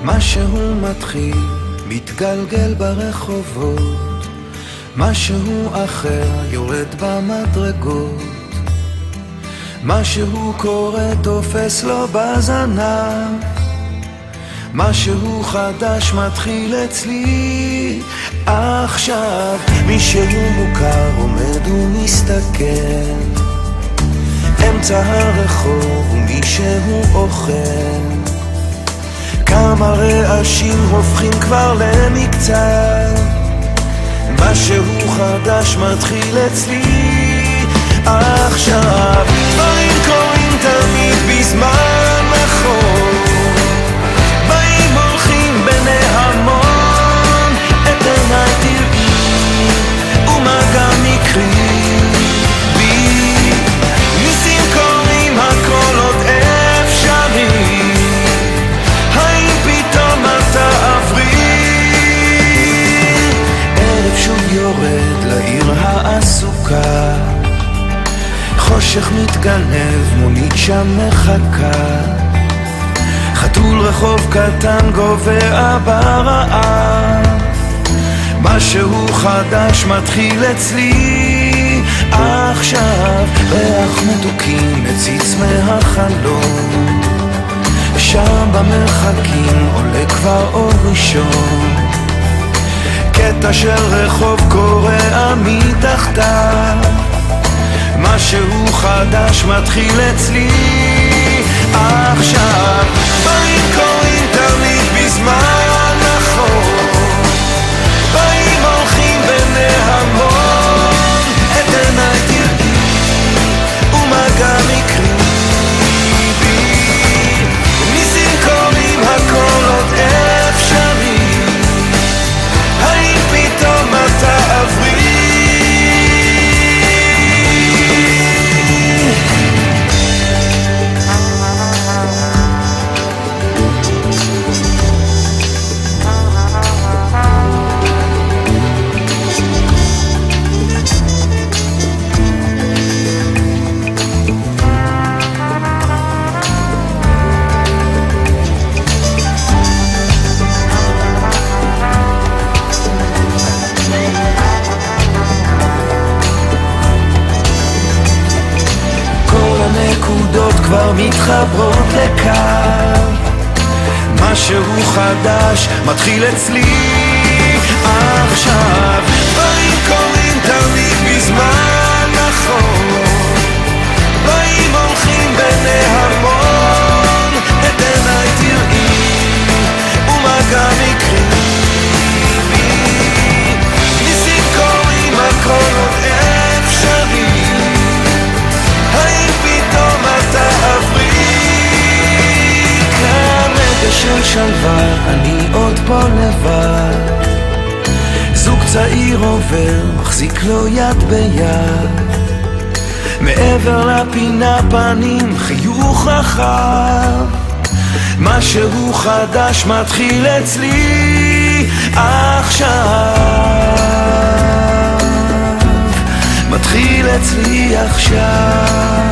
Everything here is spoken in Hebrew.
משהו מתחיל, מתגלגל ברחובות, משהו אחר יורד במדרגות, משהו קורה תופס לו בזנב, משהו חדש מתחיל אצלי עכשיו. מישהו מוכר עומד ומסתכל אמצע הרחוב ומישהו אוכל, כמה רעשים הופכים כבר למקצת, משהו חדש מתחיל אצלי עכשיו. דברים קורים תמיד בזמן נכון, באים הולכים בני המון, את עיניי תראי ומה גם יקרי בי, ניסים קורים הכל עוד אפשרי, האם פתאום את תעברי? ערב שוב יורד לעיר העסוקה, חושך מתגנב, מונית שם מחכה, חתול רחוב קטן גובע ברעב, משהו חדש מתחיל אצלי עכשיו. ריח מתוקים מציץ מהחלום, שם במרחקים עולה כבר אור ראשון, קטע של רחוב קורע מתחתיו, משהו חדש מתחיל אצלי עכשיו. דברים קורים תמיד בזמן נכון, באים הולכים בני המון, את עיניי תראי ומה גם יקרי בי, ניסים קורים הכל עוד אפשרי, האם פתאום את תעברי? כבר מתחברות לקו, משהו חדש מתחיל אצלי עכשיו. דברים קורים תמיד בזמן נכון, באים הולכים בני המון, את עיניי תראי ומה גם יקרי בי, ניסים קורים הכל עוד אפשרי, האם פתאום את תעברי? כאן רגע של שלווה, אני עוד פה לבד, זוג צעיר עובר, מחזיק לו יד ביד, מעבר לפינה פנים חיוך רחב, משהו חדש מתחיל אצלי עכשיו, מתחיל אצלי עכשיו.